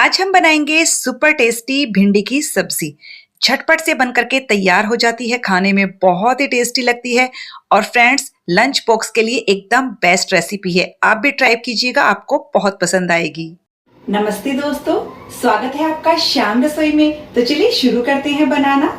आज हम बनाएंगे सुपर टेस्टी भिंडी की सब्जी। झटपट से बनकर के तैयार हो जाती है, खाने में बहुत ही टेस्टी लगती है और फ्रेंड्स लंच बॉक्स के लिए एकदम बेस्ट रेसिपी है। आप भी ट्राई कीजिएगा, आपको बहुत पसंद आएगी। नमस्ते दोस्तों, स्वागत है आपका श्याम रसोई में। तो चलिए शुरू करते हैं बनाना।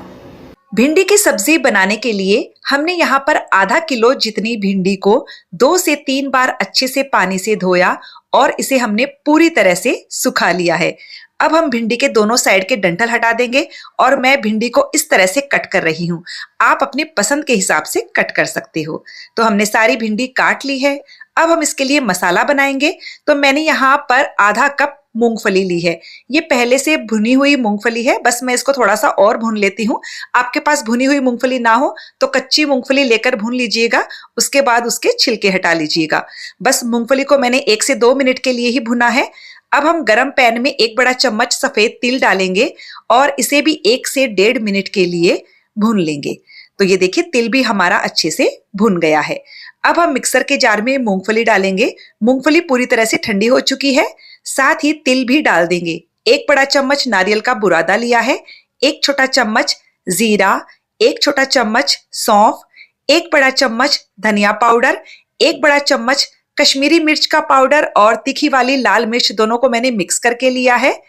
भिंडी की सब्जी बनाने के लिए हमने यहाँ पर आधा किलो जितनी भिंडी को 2 से 3 बार अच्छे से पानी से धोया और इसे हमने पूरी तरह से सुखा लिया है। अब हम भिंडी के दोनों साइड के डंठल हटा देंगे और मैं भिंडी को इस तरह से कट कर रही हूँ। आप अपने पसंद के हिसाब से कट कर सकते हो। तो हमने सारी भिंडी काट ली है। अब हम इसके लिए मसाला बनाएंगे। तो मैंने यहाँ पर आधा कप मूंगफली ली है। ये पहले से भुनी हुई मूंगफली है, बस मैं इसको थोड़ा सा और भून लेती हूँ। आपके पास भुनी हुई मूंगफली ना हो तो कच्ची मूंगफली लेकर भून लीजिएगा, उसके बाद उसके छिलके हटा लीजिएगा। बस मूंगफली को मैंने 1 से 2 मिनट के लिए ही भुना है। अब हम गरम पैन में 1 बड़ा चम्मच सफेद तिल डालेंगे और इसे भी 1 से 1.5 मिनट के लिए भून लेंगे। तो ये देखिए तिल भी हमारा अच्छे से भुन गया है। अब हम मिक्सर के जार में मूंगफली डालेंगे। मूंगफली पूरी तरह से ठंडी हो चुकी है। साथ ही तिल भी डाल देंगे। 1 बड़ा चम्मच नारियल का बुरादा लिया है, 1 छोटा चम्मच जीरा, 1 छोटा चम्मच सौंफ, 1 बड़ा चम्मच धनिया पाउडर, 1 बड़ा चम्मच कश्मीरी मिर्च का पाउडर और तीखी वाली लाल मिर्च दोनों को मैंने मिक्स करके लिया है,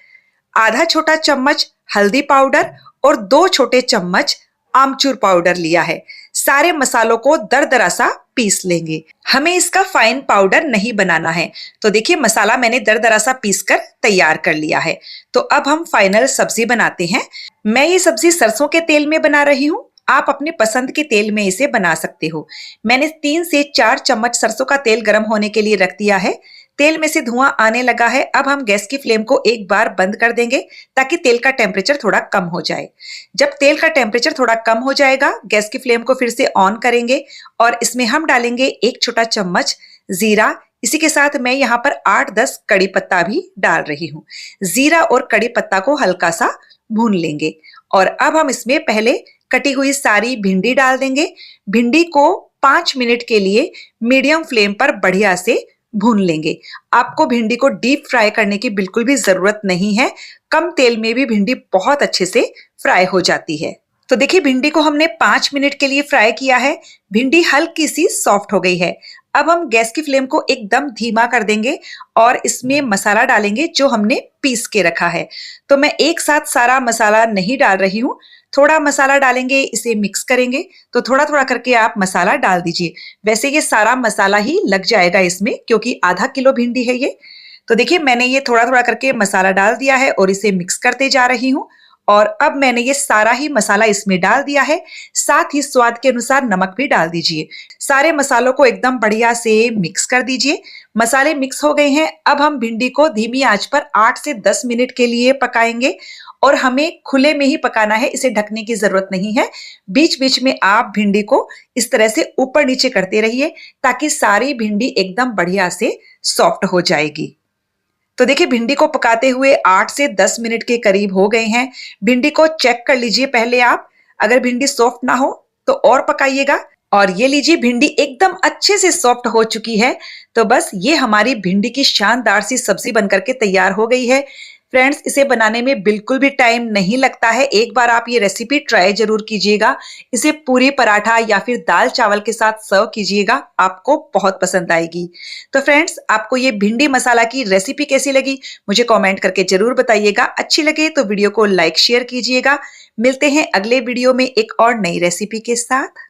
आधा छोटा चम्मच हल्दी पाउडर और 2 छोटे चम्मच आमचूर पाउडर लिया है। सारे मसालों को दरदरा सा पीस लेंगे। हमें इसका फाइन पाउडर नहीं बनाना है। तो देखिए मसाला मैंने दरदरा सा पीस कर तैयार कर लिया है। तो अब हम फाइनल सब्जी बनाते हैं। मैं ये सब्जी सरसों के तेल में बना रही हूँ, आप अपने पसंद के तेल में इसे बना सकते हो। मैंने 3 से 4 चम्मच सरसों का तेल गर्म होने के लिए रख दिया है। तेल में से धुआं आने लगा है। अब हम गैस की फ्लेम को एक बार बंद कर देंगे ताकि तेल का टेम्परेचर थोड़ा कम हो जाए। जब तेल का टेम्परेचर थोड़ा कम हो जाएगा, गैस की फ्लेम को फिर से ऑन करेंगे और इसमें हम डालेंगे 1 छोटा चम्मच जीरा। इसी के साथ मैं यहाँ पर 8-10 कड़ी पत्ता भी डाल रही हूँ। जीरा और कड़ी पत्ता को हल्का सा भून लेंगे और अब हम इसमें पहले कटी हुई सारी भिंडी डाल देंगे। भिंडी को 5 मिनट के लिए मीडियम फ्लेम पर बढ़िया से भून लेंगे। आपको भिंडी को डीप फ्राई करने की बिल्कुल भी जरूरत नहीं है। कम तेल में भी भिंडी बहुत अच्छे से फ्राई हो जाती है। तो देखिए भिंडी को हमने 5 मिनट के लिए फ्राई किया है। भिंडी हल्की सी सॉफ्ट हो गई है। अब हम गैस की फ्लेम को एकदम धीमा कर देंगे और इसमें मसाला डालेंगे जो हमने पीस के रखा है। तो मैं एक साथ सारा मसाला नहीं डाल रही हूँ, थोड़ा मसाला डालेंगे, इसे मिक्स करेंगे। तो थोड़ा थोड़ा करके आप मसाला डाल दीजिए। वैसे ये सारा मसाला ही लग जाएगा इसमें, क्योंकि आधा किलो भिंडी है ये। तो देखिए मैंने ये थोड़ा थोड़ा करके मसाला डाल दिया है और इसे मिक्स करते जा रही हूँ। और अब मैंने ये सारा ही मसाला इसमें डाल दिया है। साथ ही स्वाद के अनुसार नमक भी डाल दीजिए। सारे मसालों को एकदम बढ़िया से मिक्स कर दीजिए। मसाले मिक्स हो गए हैं। अब हम भिंडी को धीमी आंच पर 8 से 10 मिनट के लिए पकाएंगे और हमें खुले में ही पकाना है, इसे ढकने की जरूरत नहीं है। बीच बीच में आप भिंडी को इस तरह से ऊपर नीचे करते रहिए ताकि सारी भिंडी एकदम बढ़िया से सॉफ्ट हो जाएगी। तो देखिए भिंडी को पकाते हुए 8 से 10 मिनट के करीब हो गए हैं। भिंडी को चेक कर लीजिए पहले आप, अगर भिंडी सॉफ्ट ना हो तो और पकाइएगा। और ये लीजिए भिंडी एकदम अच्छे से सॉफ्ट हो चुकी है। तो बस ये हमारी भिंडी की शानदार सी सब्जी बनकर के तैयार हो गई है। फ्रेंड्स इसे बनाने में बिल्कुल भी टाइम नहीं लगता है। एक बार आप ये रेसिपी ट्राई जरूर कीजिएगा। इसे पूरी पराठा या फिर दाल चावल के साथ सर्व कीजिएगा, आपको बहुत पसंद आएगी। तो फ्रेंड्स आपको ये भिंडी मसाला की रेसिपी कैसी लगी मुझे कमेंट करके जरूर बताइएगा। अच्छी लगे तो वीडियो को लाइक शेयर कीजिएगा। मिलते हैं अगले वीडियो में एक और नई रेसिपी के साथ।